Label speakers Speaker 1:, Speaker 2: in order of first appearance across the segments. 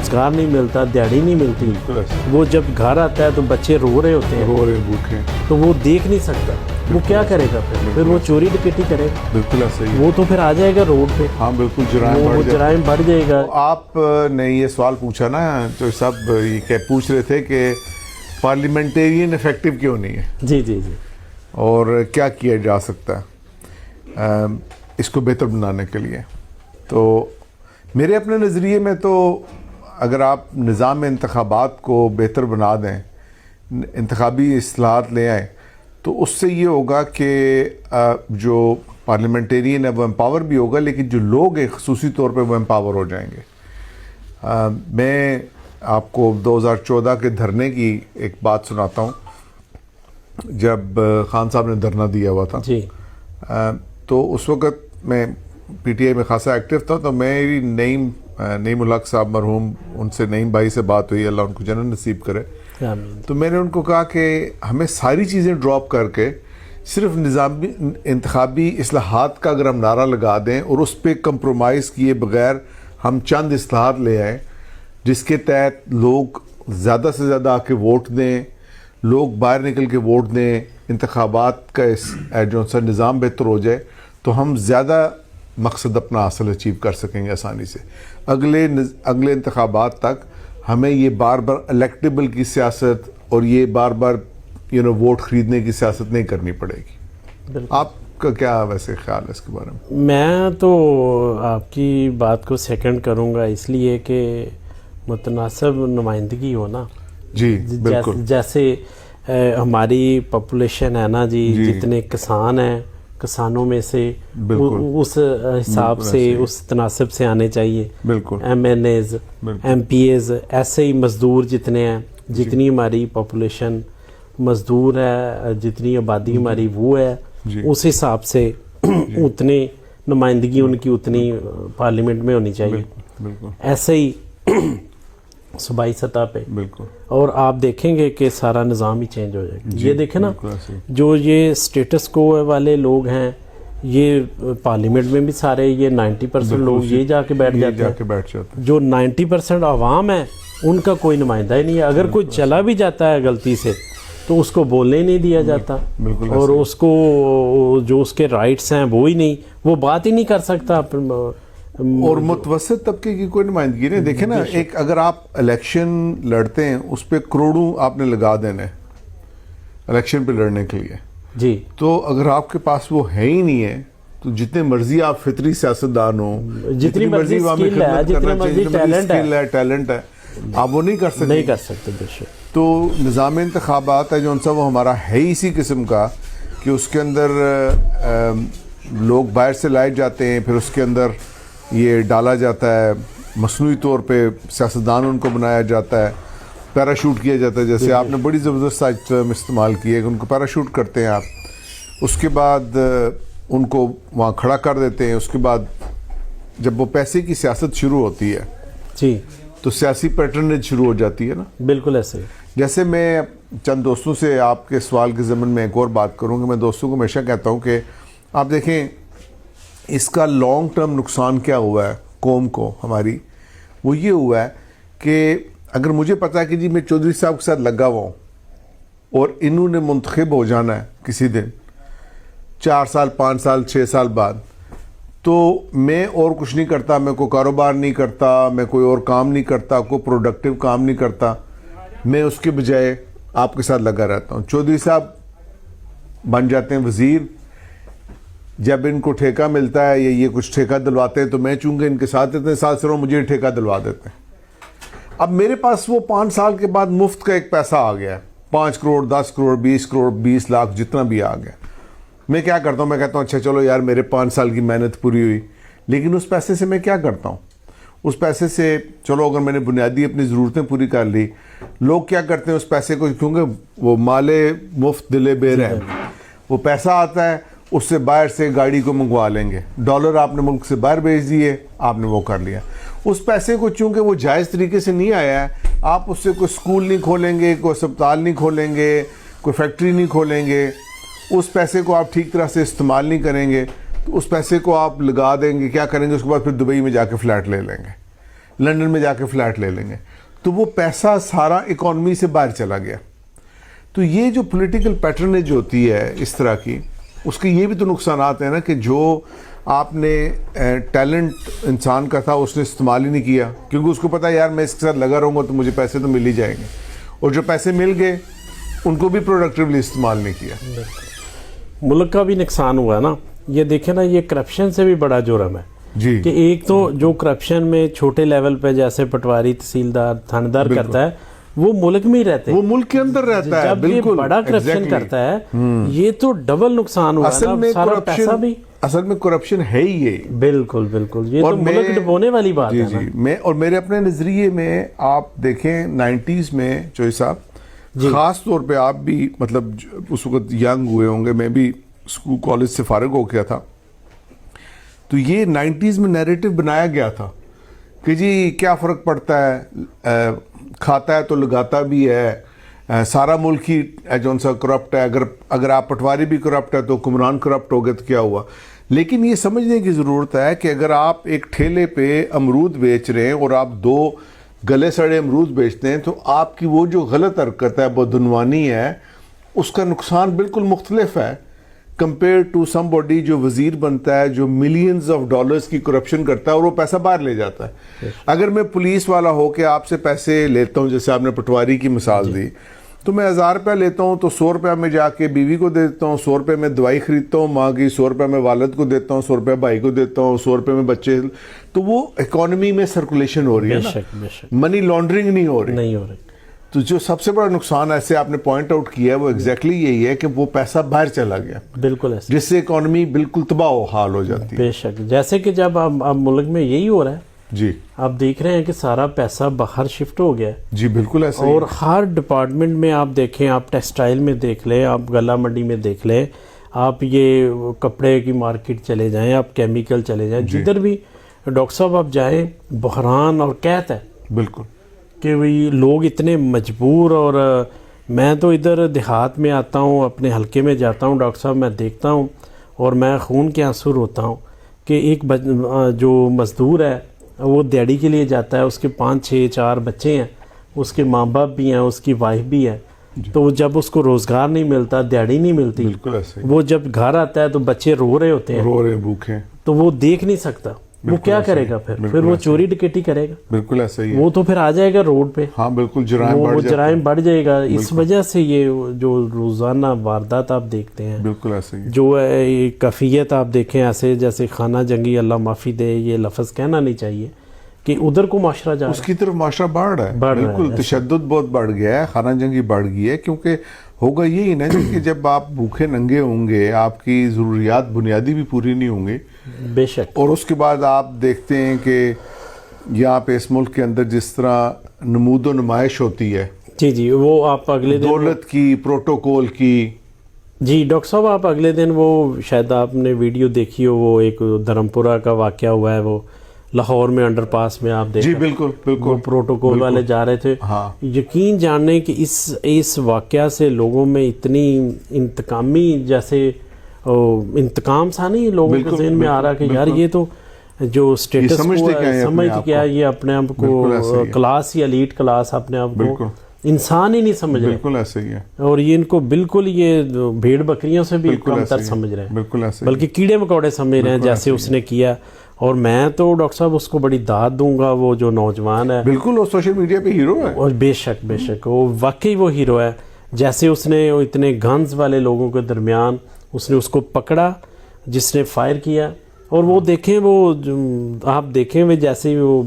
Speaker 1: روزگار نہیں ملتا, دیہڑی نہیں ملتی, وہ جب گھر آتا ہے تو بچے رو رہے ہوتے ہیں,
Speaker 2: رو رہے بھوکے,
Speaker 1: تو وہ دیکھ نہیں سکتا, وہ کیا کرے گا پھر وہ چوری ڈکیٹی کرے گا.
Speaker 2: بالکل ایسا ہی,
Speaker 1: وہ تو پھر آ جائے گا روڈ پہ.
Speaker 2: ہاں بالکل,
Speaker 1: جرائم بڑھ جائے گا.
Speaker 2: آپ نے یہ سوال پوچھا نا, تو سب یہ پوچھ رہے تھے کہ پارلیمنٹیرین افیکٹو کیوں نہیں ہے,
Speaker 1: جی جی جی,
Speaker 2: اور کیا کیا جا سکتا ہے اس کو بہتر بنانے کے لیے. تو میرے اپنے نظریے میں تو اگر آپ نظام انتخابات کو بہتر بنا دیں, انتخابی اصلاحات لے آئیں, تو اس سے یہ ہوگا کہ جو پارلیمنٹیرین ہے وہ امپاور بھی ہوگا, لیکن جو لوگ ہیں خصوصی طور پہ وہ امپاور ہو جائیں گے. میں آپ کو 2014 کے دھرنے کی ایک بات سناتا ہوں, جب خان صاحب نے دھرنا دیا ہوا تھا
Speaker 1: جی,
Speaker 2: تو اس وقت میں پی ٹی آئی میں خاصا ایکٹیو تھا. تو میری نعیم الحق صاحب مرحوم, ان سے نعیم بھائی سے بات ہوئی, اللہ ان کو جنت نصیب کرے. تو میں نے ان کو کہا کہ ہمیں ساری چیزیں ڈراپ کر کے صرف نظامی انتخابی اصلاحات کا اگر ہم نعرہ لگا دیں اور اس پہ کمپرومائز کیے بغیر ہم چند اصلاحات لے آئیں جس کے تحت لوگ زیادہ سے زیادہ آ کے ووٹ دیں, لوگ باہر نکل کے ووٹ دیں, انتخابات کا جو سا نظام بہتر ہو جائے, تو ہم زیادہ مقصد اپنا حاصل اچیو کر سکیں گے آسانی سے. اگلے انتخابات تک ہمیں یہ بار بار الیکٹیبل کی سیاست اور یہ بار بار ووٹ خریدنے کی سیاست نہیں کرنی پڑے گی. آپ کا کیا ویسے خیال ہے اس کے بارے میں؟
Speaker 1: میں تو آپ کی بات کو سیکنڈ کروں گا, اس لیے کہ متناسب نمائندگی ہو نا.
Speaker 2: جی بالکل,
Speaker 1: جیسے ہماری پاپولیشن ہے نا جی, جتنے کسان ہیں, کسانوں میں سے اس حساب سے اس تناسب سے آنے چاہیے.
Speaker 2: بالکل,
Speaker 1: M N As, M P As, ایسے ہی مزدور جتنے ہیں, جتنی ہماری پاپولیشن مزدور ہے, جتنی آبادی ہماری وہ ہے, اس حساب سے اتنی نمائندگی ان کی اتنی پارلیمنٹ میں ہونی چاہیے. ایسے ہی صوبائی سطح پہ.
Speaker 2: بالکل,
Speaker 1: اور آپ دیکھیں گے کہ سارا نظام ہی چینج ہو جائے گا. یہ دیکھیں نا, جو یہ اسٹیٹس کو والے لوگ ہیں, یہ پارلیمنٹ میں بھی سارے یہ 90% لوگ یہ جا کے بیٹھ جاتے ہیں. جو 90% عوام ہے ان کا کوئی نمائندہ ہی نہیں ہے. اگر کوئی چلا بھی جاتا ہے غلطی سے تو اس کو بولنے ہی نہیں دیا جاتا, اور اس کو جو اس کے رائٹس ہیں وہ ہی نہیں, وہ بات ہی نہیں کر سکتا.
Speaker 2: اور متوسط طبقے کی کوئی نمائندگی نہیں. دیکھیں نا, ایک اگر آپ الیکشن لڑتے ہیں اس پہ کروڑوں آپ نے لگا دینے الیکشن پہ لڑنے کے لیے
Speaker 1: جی,
Speaker 2: تو اگر آپ کے پاس وہ ہے ہی نہیں ہے تو جتنے مرضی آپ فطری سیاستدان ہوں,
Speaker 1: جتنی مرضی اسکل ہے, جتنی مرضی
Speaker 2: ٹیلنٹ ہے, آپ وہ نہیں کر
Speaker 1: سکتے. بے شک.
Speaker 2: تو نظام انتخابات ہے جو ان سا وہ ہمارا ہے ہی اسی قسم کا کہ اس کے اندر لوگ باہر سے لائے جاتے ہیں, پھر اس کے اندر یہ ڈالا جاتا ہے مصنوعی طور پہ, سیاستدان ان کو بنایا جاتا ہے, پیراشوٹ کیا جاتا ہے. جیسے آپ نے بڑی زبردست ٹرم استعمال کی ہے کہ ان کو پیراشوٹ کرتے ہیں آپ, اس کے بعد ان کو وہاں کھڑا کر دیتے ہیں. اس کے بعد جب وہ پیسے کی سیاست شروع ہوتی ہے
Speaker 1: جی,
Speaker 2: تو سیاسی پیٹرنیج شروع ہو جاتی ہے نا.
Speaker 1: بالکل ایسے.
Speaker 2: جیسے میں چند دوستوں سے آپ کے سوال کے ضمن میں ایک اور بات کروں کہ میں دوستوں کو ہمیشہ کہتا ہوں کہ آپ دیکھیں اس کا لانگ ٹرم نقصان کیا ہوا ہے قوم کو ہماری, وہ یہ ہوا ہے کہ اگر مجھے پتا ہے کہ جی میں چودھری صاحب کے ساتھ لگا ہوا ہوں اور انہوں نے منتخب ہو جانا ہے کسی دن 4 سال 5 سال 6 سال بعد, تو میں اور کچھ نہیں کرتا, میں کوئی کاروبار نہیں کرتا, میں کوئی اور کام نہیں کرتا, کوئی پروڈکٹیو کام نہیں کرتا, میں اس کے بجائے آپ کے ساتھ لگا رہتا ہوں. چودھری صاحب بن جاتے ہیں وزیر, جب ان کو ٹھیکہ ملتا ہے یا یہ کچھ ٹھیکہ دلواتے ہیں تو میں چونکہ ان کے ساتھ اتنے سال سے رہوں, مجھے ٹھیکہ دلوا دیتے ہیں. اب میرے پاس وہ 5 سال کے بعد مفت کا ایک پیسہ آ گیا ہے, 5 کروڑ 10 کروڑ 20 کروڑ 20 لاکھ جتنا بھی آ گیا. میں کیا کرتا ہوں, میں کہتا ہوں اچھا چلو یار میرے 5 سال کی محنت پوری ہوئی, لیکن اس پیسے سے میں کیا کرتا ہوں, اس پیسے سے چلو اگر میں نے بنیادی اپنی ضرورتیں پوری کر لی. لوگ کیا کرتے ہیں اس پیسے کو, کیونکہ وہ مال مفت دل بے رحم, وہ پیسہ آتا ہے اس سے باہر سے گاڑی کو منگوا لیں گے, ڈالر آپ نے ملک سے باہر بھیج دیے, آپ نے وہ کر لیا. اس پیسے کو چونکہ وہ جائز طریقے سے نہیں آیا ہے, آپ اس سے کوئی سکول نہیں کھولیں گے, کوئی اسپتال نہیں کھولیں گے, کوئی فیکٹری نہیں کھولیں گے, اس پیسے کو آپ ٹھیک طرح سے استعمال نہیں کریں گے, تو اس پیسے کو آپ لگا دیں گے, کیا کریں گے اس کے بعد پھر دبئی میں جا کے فلیٹ لے لیں گے. لندن میں جا کے فلیٹ لے لیں گے. تو وہ پیسہ سارا اکانومی سے باہر چلا گیا. تو یہ جو پولیٹیکل پیٹرنیج ہوتی ہے اس طرح کی, اس کے یہ بھی تو نقصانات ہیں نا, کہ جو آپ نے ٹیلنٹ انسان کا تھا اس نے استعمال ہی نہیں کیا, کیونکہ اس کو پتا یار میں اس کے ساتھ لگا رہوں گا تو مجھے پیسے تو مل ہی جائیں گے, اور جو پیسے مل گئے ان کو بھی پروڈکٹیولی استعمال نہیں کیا.
Speaker 1: ملک کا بھی نقصان ہوا ہے نا. یہ دیکھیں نا, یہ کرپشن سے بھی بڑا جرم ہے
Speaker 2: جی,
Speaker 1: کہ ایک تو جو کرپشن میں چھوٹے لیول پہ جیسے پٹواری, تحصیلدار, تھاندار کرتا ہے, وہ ملک میں ہی رہتے ہیں,
Speaker 2: وہ ملک کے اندر رہتا ہے.
Speaker 1: جب یہ بڑا کرپشن کرتا ہے یہ تو ڈبل نقصان ہوا ہے, سارا پیسہ بھی.
Speaker 2: اصل میں کرپشن ہے ہی یہ.
Speaker 1: بالکل بالکل, یہ تو ملک ڈبونے والی بات ہے.
Speaker 2: جی, میں اور میرے اپنے نظریے میں آپ دیکھیں 90s میں چوہی صاحب, خاص طور پہ آپ بھی مطلب اس وقت ینگ ہوئے ہوں گے, میں بھی اسکول کالج سے فارغ ہو گیا تھا, تو یہ 90s میں نیریٹو بنایا گیا تھا کہ جی کیا فرق پڑتا ہے, کھاتا ہے تو لگاتا بھی ہے, سارا ملک ہی جون سا کرپٹ ہے, اگر آپ پٹواری بھی کرپٹ ہے تو حکمران کرپٹ ہو گئے تو کیا ہوا. لیکن یہ سمجھنے کی ضرورت ہے کہ اگر آپ ایک ٹھیلے پہ امرود بیچ رہے ہیں اور آپ 2 گلے سڑے امرود بیچتے ہیں, تو آپ کی وہ جو غلط حرکت ہے, بدعنوانی ہے, اس کا نقصان بالکل مختلف ہے کمپیئر ٹو سم باڈی جو وزیر بنتا ہے, جو ملینز آف ڈالرز کی کرپشن کرتا ہے اور وہ پیسہ باہر لے جاتا ہے. اگر میں پولیس والا ہو کے آپ سے پیسے لیتا ہوں, جیسے آپ نے پٹواری کی مثال دی, تو میں 1000 روپیہ لیتا ہوں تو 100 روپیہ میں جا کے بیوی کو دیتا ہوں, 100 روپے میں دوائی خریدتا ہوں ماں کی, 100 روپے میں والد کو دیتا ہوں, 100 روپے بھائی کو دیتا ہوں, 100 روپے میں بچے, تو وہ اکانومی میں سرکولیشن ہو رہی ہے نا, منی لانڈرنگ نہیں ہو رہی. تو جو سب سے بڑا نقصان ایسے آپ نے پوائنٹ آؤٹ کیا ہے وہ ایگزیکٹلی یہی ہے کہ وہ پیسہ باہر چلا گیا, بالکل ایسے, جس سے اکانومی بالکل تباہ و حال ہو جاتی ہے.
Speaker 1: بے شک, جیسے کہ جب اب ملک میں یہی ہو رہا ہے
Speaker 2: جی,
Speaker 1: آپ دیکھ رہے ہیں کہ سارا پیسہ باہر شفٹ ہو گیا ہے.
Speaker 2: جی بالکل ایسا,
Speaker 1: اور ہر ڈپارٹمنٹ میں آپ دیکھیں, آپ ٹیکسٹائل میں دیکھ لیں, آپ گلا منڈی میں دیکھ لیں, آپ یہ کپڑے کی مارکیٹ چلے جائیں, آپ کیمیکل چلے جائیں, جدھر بھی ڈاکٹر صاحب آپ جائیں, بحران اور قحط ہے.
Speaker 2: بالکل,
Speaker 1: کہ وہی لوگ اتنے مجبور, اور میں تو ادھر دیہات میں آتا ہوں, اپنے حلقے میں جاتا ہوں ڈاکٹر صاحب, میں دیکھتا ہوں اور میں خون کے آنسو روتا ہوں کہ ایک جو مزدور ہے وہ دیہڑی کے لیے جاتا ہے, اس کے 5 6 4 بچے ہیں, اس کے ماں باپ بھی ہیں, اس کی وائف بھی ہے, تو جب اس کو روزگار نہیں ملتا, دیہڑی نہیں ملتی,
Speaker 2: بالکل ایسے,
Speaker 1: وہ جب گھر آتا ہے تو بچے رو رہے ہوتے ہیں,
Speaker 2: رو رہے بھوکے,
Speaker 1: تو وہ دیکھ نہیں سکتا, وہ کیا کرے گا پھر وہ چوری ڈکیٹی کرے گا.
Speaker 2: بالکل ایسا ہی ہے,
Speaker 1: وہ تو پھر آ جائے گا روڈ پہ.
Speaker 2: ہاں بالکل,
Speaker 1: جرائم بڑھ جائے گا. اس وجہ سے یہ جو روزانہ واردات آپ دیکھتے ہیں,
Speaker 2: بالکل ایسا ہی, جو
Speaker 1: کیفیت آپ دیکھیں ایسے جیسے خانہ جنگی, اللہ معافی دے, یہ لفظ کہنا نہیں چاہیے, کہ ادھر کو معاشرہ جا رہا ہے,
Speaker 2: اس کی طرف معاشرہ بڑھ رہا ہے. بالکل, تشدد بہت بڑھ گیا ہے, خانہ جنگی بڑھ گئی ہے, کیونکہ ہوگا یہی نا کہ جب آپ بھوکے ننگے ہوں گے, آپ کی ضروریات بنیادی بھی پوری نہیں ہوں گی.
Speaker 1: بے شک.
Speaker 2: اور اس کے بعد آپ دیکھتے ہیں کہ یہاں پہ اس ملک کے اندر جس طرح نمود و نمائش ہوتی ہے,
Speaker 1: جی جی, وہ آپ اگلے دن
Speaker 2: دولت کی, پروٹوکول کی.
Speaker 1: جی ڈاکٹر صاحب, آپ اگلے دن وہ شاید آپ نے ویڈیو دیکھی ہو, وہ ایک دھرمپورہ کا واقعہ ہوا ہے, وہ لاہور میں انڈر پاس میں آپ دیکھیں.
Speaker 2: جی بالکل بالکل,
Speaker 1: وہ پروٹوکول والے جا رہے تھے.
Speaker 2: ہاں,
Speaker 1: یقین جاننے کہ اس واقعہ سے لوگوں میں اتنی انتقامی, جیسے انتقام سا نہیں لوگوں کے ذہن میں آ رہا کہ یار یہ تو جو سٹیٹس کو سمجھ کیا, یہ اپنے آپ کو کلاس یا ایلیٹ کلاس اپنے آپ کو انسان ہی نہیں سمجھ رہے.
Speaker 2: بالکل ایسے ہی ہے, اور
Speaker 1: یہ ان کو بالکل یہ بھیڑ بکریوں سے بھی کم تر سمجھ رہے ہیں,
Speaker 2: بالکل ایسے,
Speaker 1: بلکہ کیڑے مکوڑے سمجھ رہے ہیں جیسے اس نے کیا. اور میں تو ڈاکٹر صاحب اس کو بڑی داد دوں گا, وہ جو نوجوان ہے,
Speaker 2: بالکل, وہ سوشل میڈیا پہ ہیرو ہے. اور
Speaker 1: بے شک بے شک, وہ واقعی وہ ہیرو ہے. جیسے اس نے اتنے گنز والے لوگوں کے درمیان اس نے اس کو پکڑا جس نے فائر کیا, اور وہ دیکھیں, وہ آپ دیکھیں وہ جیسے وہ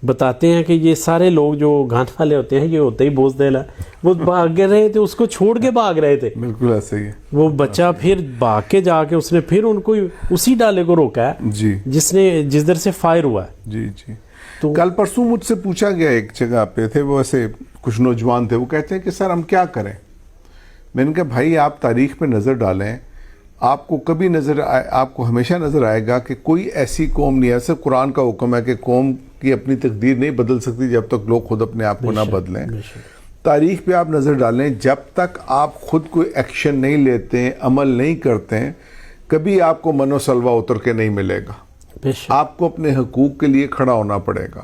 Speaker 1: بتاتے ہیں کہ یہ سارے لوگ جو گان والے ہوتے ہیں یہ ہوتے ہی بوزدل ہے, وہ بھاگ رہے تھے, اس کو چھوڑ کے بھاگ رہے تھے.
Speaker 2: بالکل ایسے ہی ہے.
Speaker 1: وہ بچہ پھر بھاگ کے جا کے اس نے پھر ان کو اسی ڈالے کو روکا ہے
Speaker 2: جی,
Speaker 1: جس در سے فائر ہوا ہے.
Speaker 2: جی جی. تو کل پرسوں مجھ سے پوچھا گیا, ایک جگہ پہ تھے وہ, ایسے کچھ نوجوان تھے, وہ کہتے ہیں کہ سر ہم کیا کریں. میں نے کہا بھائی آپ تاریخ پہ نظر ڈالیں, آپ کو کبھی آپ کو ہمیشہ نظر آئے گا کہ کوئی ایسی قوم نہیں ہے, صرف قرآن کا حکم ہے کہ قوم کی اپنی تقدیر نہیں بدل سکتی جب تک لوگ خود اپنے آپ کو نہ بدلیں. تاریخ پہ آپ نظر ڈالیں, جب تک آپ خود کوئی ایکشن نہیں لیتے ہیں, عمل نہیں کرتے ہیں, کبھی آپ کو منو سلوا اتر کے نہیں ملے گا. آپ کو اپنے حقوق کے لیے کھڑا ہونا پڑے گا.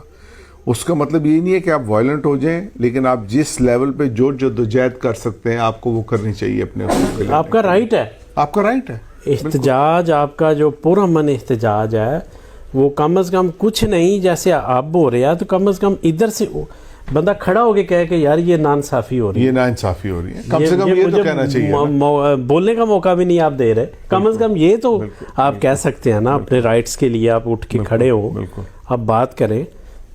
Speaker 2: اس کا مطلب یہ نہیں ہے کہ آپ وائلنٹ ہو جائیں، لیکن آپ جس لیول پہ جو جدوجہد کر سکتے ہیں آپ کو وہ کرنی چاہیے اپنے حقوق کے لیے.
Speaker 1: آپ کا رائٹ ہے،
Speaker 2: آپ کا رائٹ ہے.
Speaker 1: احتجاج آپ کا جو پرامن احتجاج ہے وہ کم از کم کچھ نہیں جیسے اب ہو رہا ہے، تو کم از کم ادھر سے بندہ کھڑا ہو کے کہے کہ یار یہ ناانصافی ہو رہی ہے،
Speaker 2: یہ ناانصافی ہو رہی ہے، کم سے کم یہ تو کہنا چاہیے.
Speaker 1: بولنے کا موقع بھی نہیں آپ دے رہے، کم از کم یہ تو آپ کہہ سکتے ہیں نا اپنے رائٹس کے لیے آپ اٹھ کے کھڑے ہو، آپ بات کریں.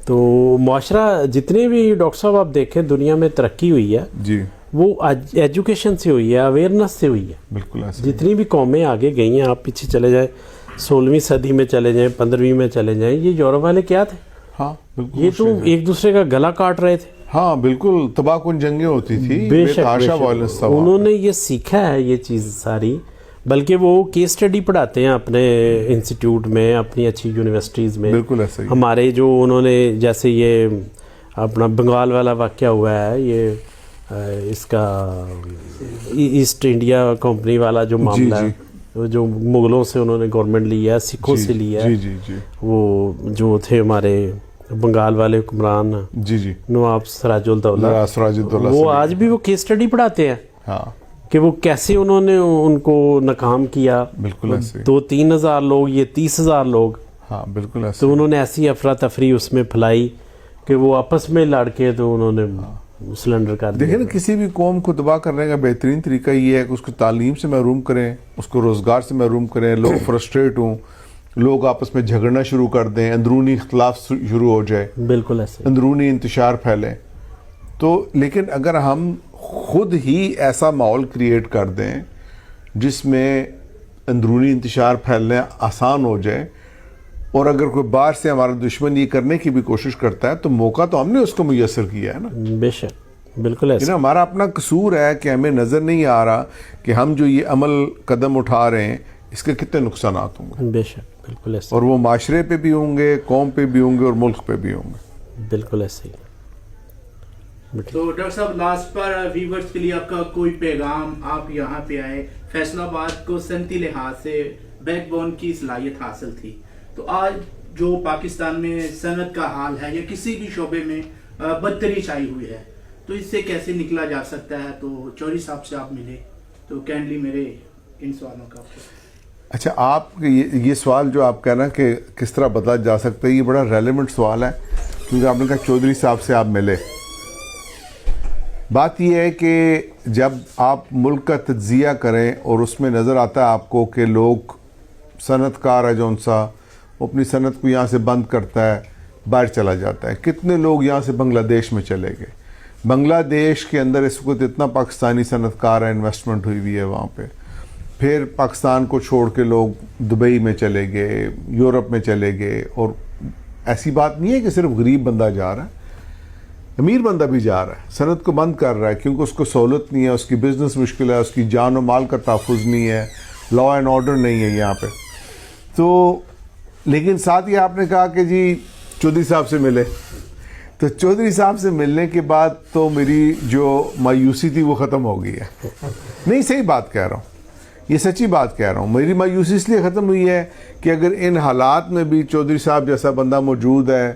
Speaker 1: تو معاشرہ جتنے بھی ڈاکٹر صاحب آپ دیکھیں دنیا میں ترقی ہوئی ہے
Speaker 2: جی
Speaker 1: وہ ایجوکیشن سے ہوئی ہے، اویئرنیس سے ہوئی ہے.
Speaker 2: بالکل ایسا
Speaker 1: جتنی بھی قومیں آگے گئی ہیں، آپ پیچھے چلے جائیں 16ویں صدی میں چلے جائیں، 15ویں میں چلے جائیں، یہ یورپ والے کیا تھے؟
Speaker 2: ہاں بالکل،
Speaker 1: یہ تو ایک دوسرے کا گلا کاٹ رہے تھے.
Speaker 2: ہاں بالکل، تباہ کن جنگیں ہوتی تھی،
Speaker 1: بے
Speaker 2: تحاشا
Speaker 1: شک
Speaker 2: وائلنس تھا.
Speaker 1: انہوں نے یہ سیکھا ہے یہ چیز ساری، بلکہ وہ کیس اسٹڈی پڑھاتے ہیں اپنے انسٹیٹیوٹ میں، اپنی اچھی یونیورسٹیز میں.
Speaker 2: بالکل ایسا ہی.
Speaker 1: ہمارے جو انہوں نے جیسے یہ اپنا بنگال والا واقعہ ہوا ہے، یہ اس کا ایسٹ انڈیا کمپنی والا جو معاملہ ہے، جو مغلوں سے انہوں نے گورنمنٹ لیا ہے، سکھوں سے لیا ہے، وہ جو تھے ہمارے بنگال والے حکمران نواب سراج الدولہ، وہ آج بھی وہ کیس اسٹڈی پڑھاتے ہیں کہ وہ کیسے انہوں نے ان کو ناکام کیا.
Speaker 2: بالکل ایسے
Speaker 1: 2-3 ہزار لوگ، یہ 30,000 لوگ.
Speaker 2: ہاں بالکل ایسے.
Speaker 1: تو انہوں نے ایسی افراتفری اس میں پھیلائی کہ وہ آپس میں لڑ کے تو انہوں نے سلنڈر کر دیا.
Speaker 2: دیکھیں نا، کسی بھی قوم کو تباہ کرنے کا بہترین طریقہ یہ ہے کہ اس کو تعلیم سے محروم کریں، اس کو روزگار سے محروم کریں، لوگ فرسٹریٹ ہوں، لوگ آپس میں جھگڑنا شروع کر دیں، اندرونی اختلاف شروع ہو جائے،
Speaker 1: بالکل ایسے
Speaker 2: اندرونی انتشار پھیلے. تو لیکن اگر ہم خود ہی ایسا ماحول کریٹ کر دیں جس میں اندرونی انتشار پھیلنے آسان ہو جائے، اور اگر کوئی باہر سے ہمارا دشمن یہ کرنے کی بھی کوشش کرتا ہے تو موقع تو ہم نے اس کو میسر کیا ہے نا.
Speaker 1: بے شک، بالکل ایسا.
Speaker 2: ہمارا اپنا قصور ہے کہ ہمیں نظر نہیں آ رہا کہ ہم جو یہ عمل قدم اٹھا رہے ہیں اس کے کتنے نقصانات ہوں گے.
Speaker 1: بے شک، بالکل ایسا.
Speaker 2: اور وہ معاشرے پہ بھی ہوں گے، قوم پہ بھی ہوں گے، اور ملک پہ بھی ہوں گے.
Speaker 1: بالکل ایسے ہی.
Speaker 3: تو ڈاکٹر صاحب لاسٹ پر ویورز کے لیے آپ کا کوئی پیغام، آپ یہاں پہ آئے، فیصل آباد کو صنعتی لحاظ سے بیک بون کی صلاحیت حاصل تھی، تو آج جو پاکستان میں صنعت کا حال ہے یا کسی بھی شعبے میں بدتری چھائی ہوئی ہے، تو اس سے کیسے نکلا جا سکتا ہے؟ تو چوہدری صاحب سے آپ ملے تو کینڈلی میرے ان سوالوں کا.
Speaker 2: اچھا، آپ یہ سوال جو آپ کہنا کہ کس طرح بدلا جا سکتا ہے، یہ بڑا ریلیونٹ سوال ہے، کیونکہ آپ نے کہا چودھری صاحب سے آپ ملے. بات یہ ہے کہ جب آپ ملک کا تجزیہ کریں اور اس میں نظر آتا ہے آپ کو کہ لوگ صنعت کار ہے جون سا وہ اپنی صنعت کو یہاں سے بند کرتا ہے، باہر چلا جاتا ہے. کتنے لوگ یہاں سے بنگلہ دیش میں چلے گئے. بنگلہ دیش کے اندر اس وقت اتنا پاکستانی صنعت کار ہے، انویسٹمنٹ ہوئی ہوئی ہے وہاں پہ. پھر پاکستان کو چھوڑ کے لوگ دبئی میں چلے گئے، یورپ میں چلے گئے. اور ایسی بات نہیں ہے کہ صرف غریب بندہ جا رہا ہے، امیر بندہ بھی جا رہا ہے، صنعت کو بند کر رہا ہے، کیونکہ اس کو سہولت نہیں ہے، اس کی بزنس مشکل ہے، اس کی جان و مال کا تحفظ نہیں ہے، لا اینڈ آرڈر نہیں ہے یہاں پہ. تو لیکن ساتھ ہی آپ نے کہا کہ جی چودھری صاحب سے ملے، تو چودھری صاحب سے ملنے کے بعد تو میری جو مایوسی تھی وہ ختم ہو گئی ہے. نہیں، صحیح بات کہہ رہا ہوں، یہ سچی بات کہہ رہا ہوں. میری مایوسی اس لیے ختم ہوئی ہے کہ اگر ان حالات میں بھی چودھری صاحب جیسا بندہ موجود ہے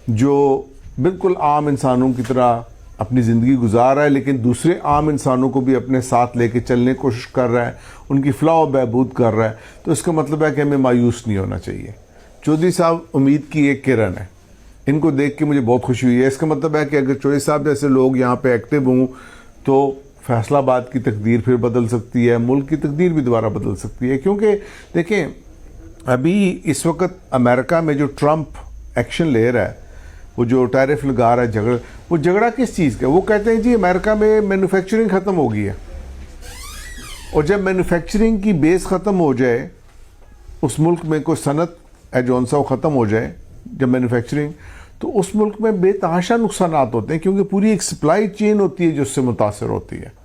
Speaker 2: جو بالکل عام انسانوں کی طرح اپنی زندگی گزار رہا ہے، لیکن دوسرے عام انسانوں کو بھی اپنے ساتھ لے کے چلنے کی کوشش کر رہا ہے، ان کی فلاح و بہبود کر رہا ہے، تو اس کا مطلب ہے کہ ہمیں مایوس نہیں ہونا چاہیے. چودھری صاحب امید کی ایک کرن ہے، ان کو دیکھ کے مجھے بہت خوشی ہوئی ہے. اس کا مطلب ہے کہ اگر چودھری صاحب جیسے لوگ یہاں پہ ایکٹیو ہوں تو فیصل آباد کی تقدیر پھر بدل سکتی ہے، ملک کی تقدیر بھی دوبارہ بدل سکتی ہے. کیونکہ دیکھیں، ابھی اس وقت امریکہ میں جو ٹرمپ ایکشن لے رہا ہے، وہ جو ٹیرف لگا رہا ہے، وہ جھگڑا کس چیز کا؟ وہ کہتے ہیں جی امریکہ میں مینوفیکچرنگ ختم ہو گئی ہے، اور جب مینوفیکچرنگ کی بیس ختم ہو جائے، اس ملک میں کوئی صنعت ہے جون سا وہ ختم ہو جائے جب مینوفیکچرنگ، تو اس ملک میں بے تحاشا نقصانات ہوتے ہیں، کیونکہ پوری ایک سپلائی چین ہوتی ہے جو اس سے متاثر ہوتی ہے.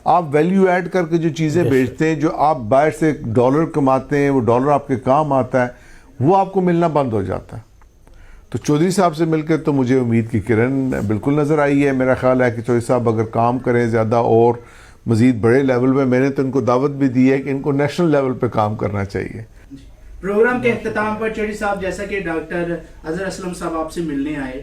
Speaker 2: آپ ویلیو ایڈ کر کے جو چیزیں بیچتے ہیں، جو آپ باہر سے ڈالر کماتے ہیں، وہ ڈالر آپ کے کام آتا ہے، وہ آپ کو ملنا بند ہو جاتا ہے. تو چودھری صاحب سے مل کے تو مجھے امید کی کرن بالکل نظر آئی ہے. میرا خیال ہے کہ چودھری صاحب اگر کام کریں زیادہ اور مزید بڑے لیول پہ، میں نے تو ان کو دعوت بھی دی ہے کہ ان کو نیشنل لیول پہ کام کرنا چاہیے.
Speaker 3: پروگرام کے اختتام پر چودھری صاحب، جیسا کہ ڈاکٹر اظہر اسلم صاحب آپ سے ملنے آئے،